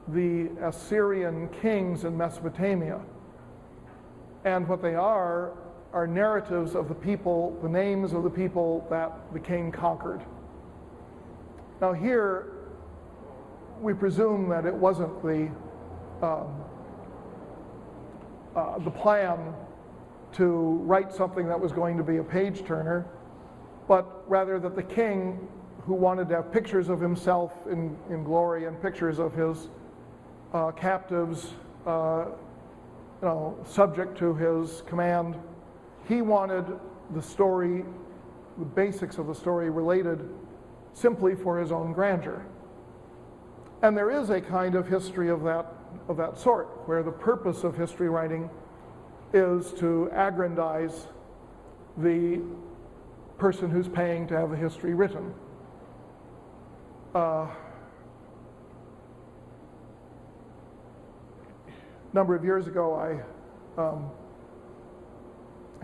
the Assyrian kings in Mesopotamia. And what they are narratives of the people, the names of the people that the king conquered. Now here, we presume that it wasn't the plan to write something that was going to be a page turner, but rather that the king, who wanted to have pictures of himself in glory and pictures of his captives, subject to his command, he wanted the story, the basics of the story related simply for his own grandeur. And there is a kind of history of that sort, where the purpose of history writing is to aggrandize the person who's paying to have the history written. A number of years ago, I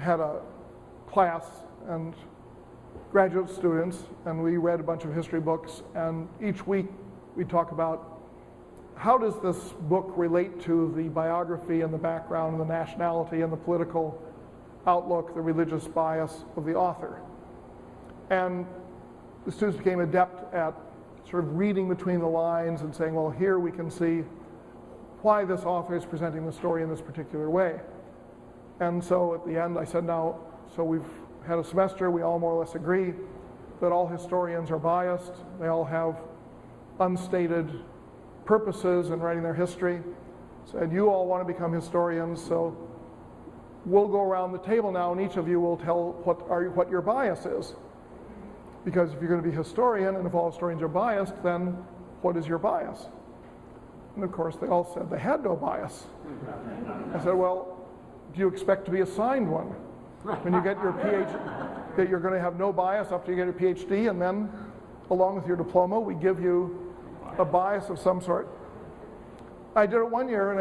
had a class and graduate students, and we read a bunch of history books, and each week we talk about how does this book relate to the biography and the background and the nationality and the political outlook, the religious bias of the author. And the students became adept at sort of reading between the lines and saying, well, here we can see why this author is presenting the story in this particular way. And so at the end I said, now, so we've had a semester, we all more or less agree that all historians are biased, they all have unstated purposes in writing their history. Said, you all want to become historians, so we'll go around the table now and each of you will tell what your bias is. Because if you're going to be a historian, and if all historians are biased, then what is your bias? And of course they all said they had no bias. I said, well, do you expect to be assigned one? When you get your PhD, that you're going to have no bias after you get your PhD, and then along with your diploma, we give you a bias of some sort. I did it one year, and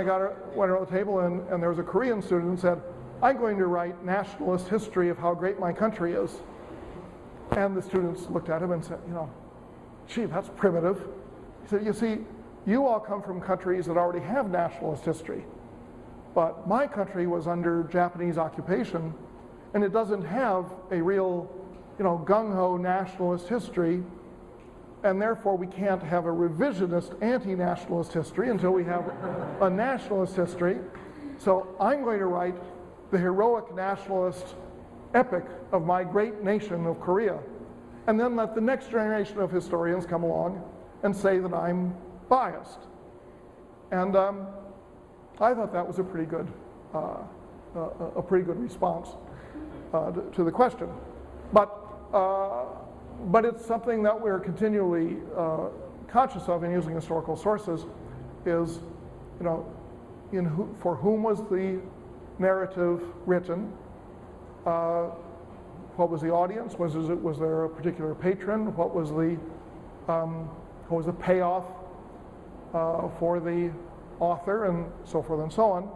went around the table, and there was a Korean student who said, I'm going to write nationalist history of how great my country is. And the students looked at him and said, gee, that's primitive. He said, you see, you all come from countries that already have nationalist history. But my country was under Japanese occupation, and it doesn't have a real, gung-ho nationalist history, and therefore we can't have a revisionist anti-nationalist history until we have a nationalist history. So I'm going to write the heroic nationalist epic of my great nation of Korea, and then let the next generation of historians come along and say that I'm biased. And I thought that was a pretty good response to the question. But it's something that we're continually conscious of in using historical sources. Is for whom was the narrative written? What was the audience? Was there a particular patron? What was the payoff for the author, and so forth and so on.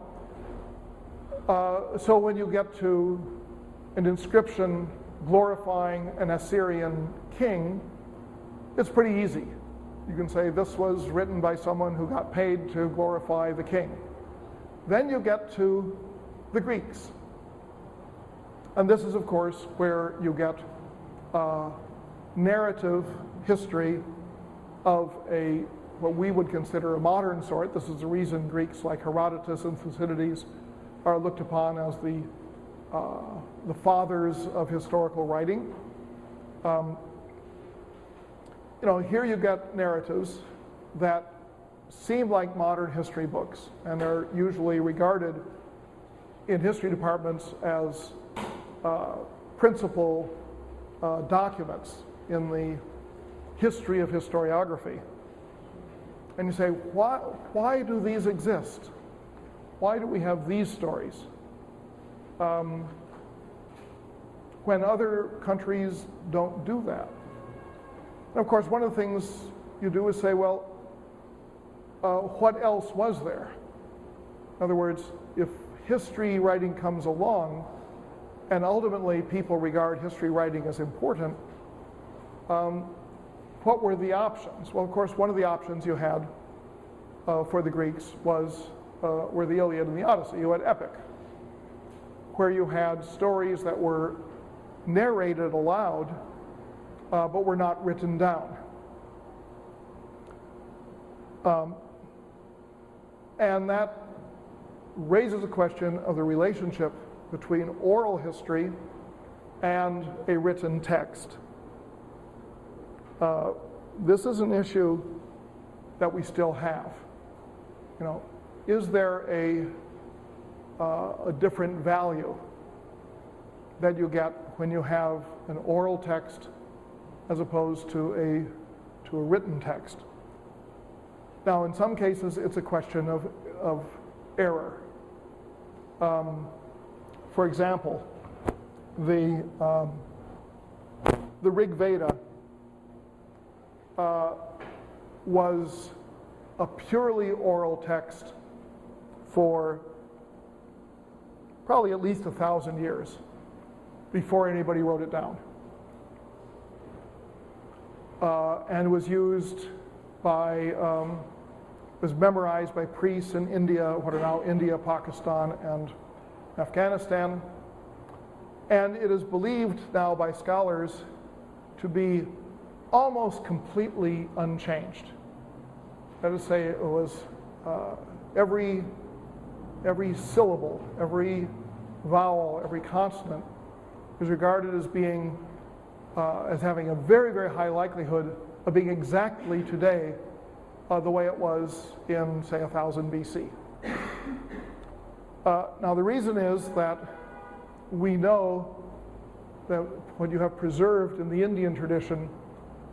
So when you get to an inscription glorifying an Assyrian king, it's pretty easy. You can say this was written by someone who got paid to glorify the king. Then you get to the Greeks. And this is, of course, where you get narrative history of what we would consider a modern sort. This is the reason Greeks like Herodotus and Thucydides are looked upon as the fathers of historical writing. Here you get narratives that seem like modern history books, and are usually regarded in history departments as principal documents in the history of historiography. And you say, why do these exist? Why do we have these stories? When other countries don't do that. And of course, one of the things you do is say, well, what else was there? In other words, if history writing comes along, and ultimately people regard history writing as important, what were the options? Well, of course, one of the options you had for the Greeks were the Iliad and the Odyssey. You had epic, where you had stories that were narrated aloud, but were not written down. And that raises a question of the relationship between oral history and a written text. This is an issue that we still have. Is there a different value that you get when you have an oral text as opposed to a written text? Now, in some cases, it's a question of error. For example, the Rig Veda was a purely oral text for probably at least 1,000 years before anybody wrote it down. And was used was memorized by priests in India, what are now India, Pakistan, and Afghanistan. And it is believed now by scholars to be almost completely unchanged. That is to say, it was every syllable, every vowel, every consonant is regarded as being as having a very, very high likelihood of being exactly today the way it was in, say, 1000 BC. Now, the reason is that we know that what you have preserved in the Indian tradition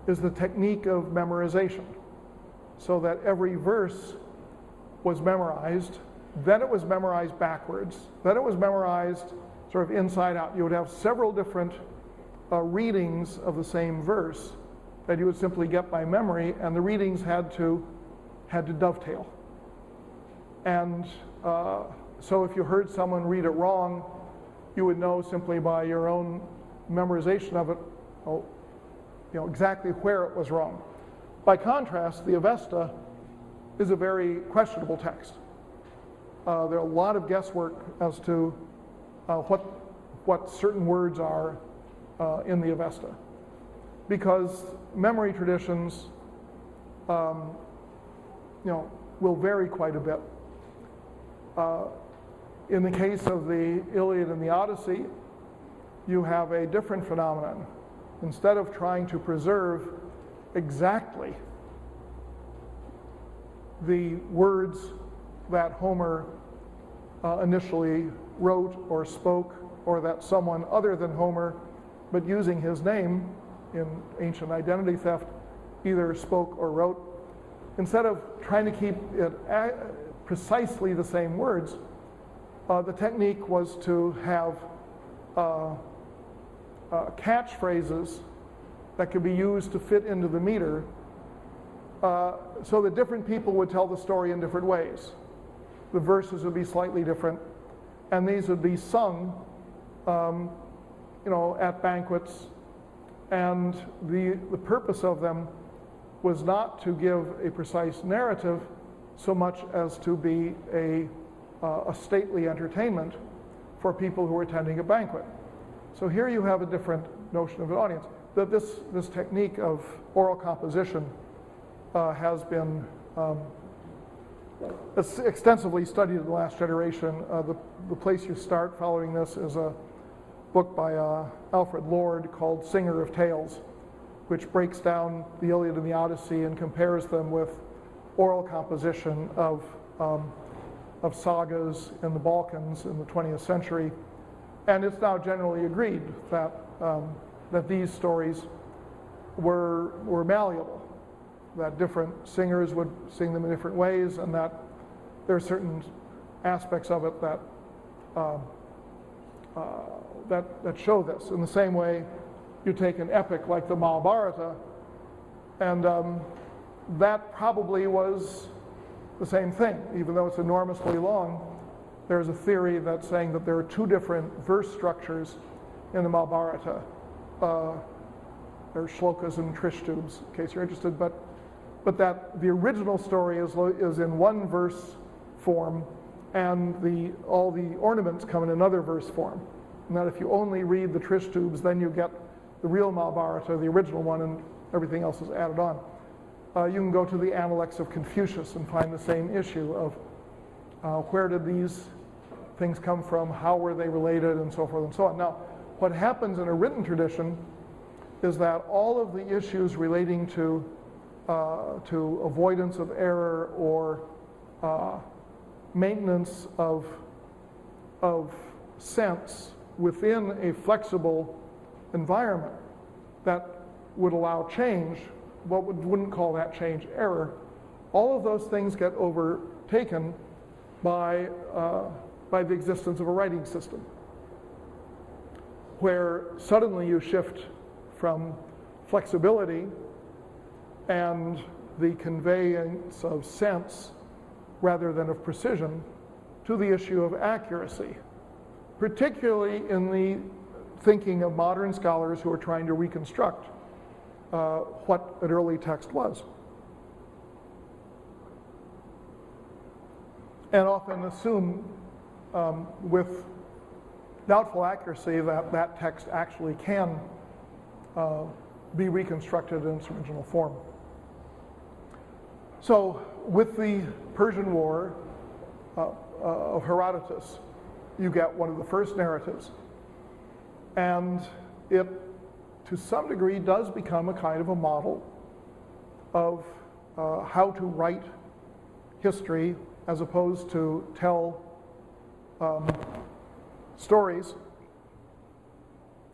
is the technique of memorization, so that every verse was memorized then it was memorized backwards, then it was memorized sort of inside out. You would have several different readings of the same verse that you would simply get by memory, and the readings had to dovetail. And so if you heard someone read it wrong, you would know simply by your own memorization of it, exactly where it was wrong. By contrast, the Avesta is a very questionable text. There are a lot of guesswork as to what certain words are in the Avesta, because memory traditions, will vary quite a bit. In the case of the Iliad and the Odyssey, you have a different phenomenon. Instead of trying to preserve exactly the words that Homer initially wrote or spoke, or that someone other than Homer, but using his name in ancient identity theft, either spoke or wrote, instead of trying to keep it precisely the same words, the technique was to have catchphrases that could be used to fit into the meter, so that different people would tell the story in different ways. The verses would be slightly different, and these would be sung, at banquets. And the purpose of them was not to give a precise narrative so much as to be a stately entertainment for people who were attending a banquet. So here you have a different notion of an audience. That this technique of oral composition has been extensively studied in the last generation. The place you start following this is a book by Alfred Lord called Singer of Tales, which breaks down the Iliad and the Odyssey and compares them with oral composition of sagas in the Balkans in the 20th century. And it's now generally agreed that these stories were malleable, that different singers would sing them in different ways, and that there are certain aspects of it that show this. In the same way, you take an epic like the Mahabharata, and that probably was the same thing. Even though it's enormously long, there's a theory that's saying that there are two different verse structures in the Mahabharata. There are shlokas and trishtubs, in case you're interested, but that the original story is in one verse form, and all the ornaments come in another verse form. And that if you only read the trishtubs, then you get the real Mahabharata, the original one, and everything else is added on. You can go to the Analects of Confucius and find the same issue of where did these things come from, how were they related, and so forth and so on. Now, what happens in a written tradition is that all of the issues relating to avoidance of error or maintenance of sense within a flexible environment that would allow change, wouldn't call that change error, all of those things get overtaken by the existence of a writing system, where suddenly you shift from flexibility and the conveyance of sense rather than of precision to the issue of accuracy, particularly in the thinking of modern scholars who are trying to reconstruct what an early text was. And often assume with doubtful accuracy that that text actually can be reconstructed in its original form. So with the Persian War of Herodotus, you get one of the first narratives. And it, to some degree, does become a kind of a model of how to write history as opposed to tell stories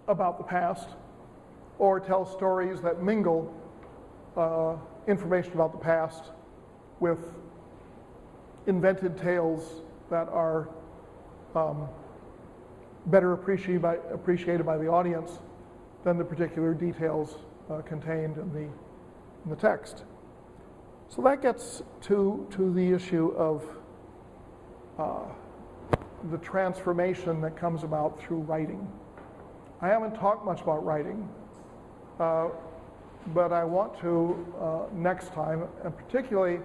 about the past, or tell stories that mingle information about the past with invented tales that are better appreciated by the audience than the particular details contained in the text. So that gets to the issue of the transformation that comes about through writing. I haven't talked much about writing, but I want to next time, and particularly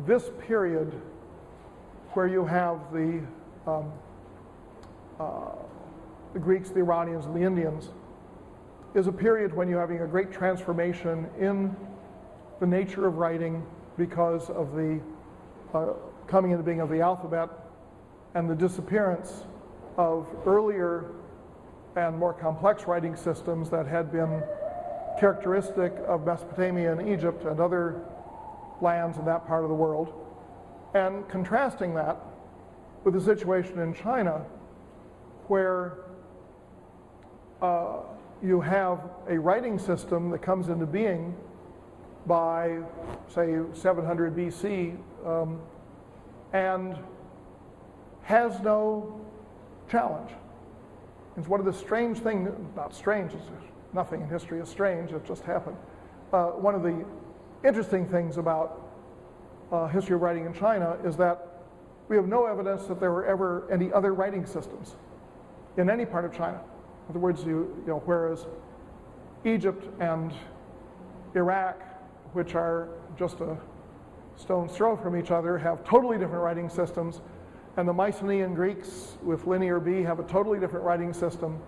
this period where you have the Greeks, the Iranians, and the Indians, is a period when you're having a great transformation in the nature of writing because of the coming into being of the alphabet and the disappearance of earlier and more complex writing systems that had been characteristic of Mesopotamia and Egypt and other lands in that part of the world, and contrasting that with the situation in China where you have a writing system that comes into being by, say, 700 BC and has no challenge. It's one of the strange things, not strange, nothing in history is strange, it just happened. One of the interesting things about history of writing in China is that we have no evidence that there were ever any other writing systems in any part of China. In other words, whereas Egypt and Iraq, which are just a stone's throw from each other, have totally different writing systems, and the Mycenaean Greeks with Linear B have a totally different writing system,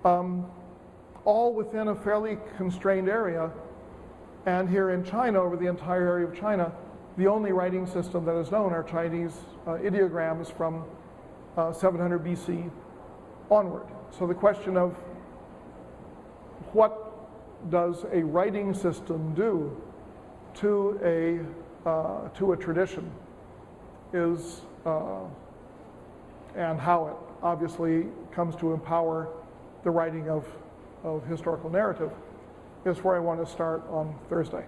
all within a fairly constrained area. And here in China, over the entire area of China, the only writing system that is known are Chinese ideograms from 700 BC onward. So the question of what does a writing system do to a tradition is, and how it obviously comes to empower the writing of historical narrative, is where I want to start on Thursday.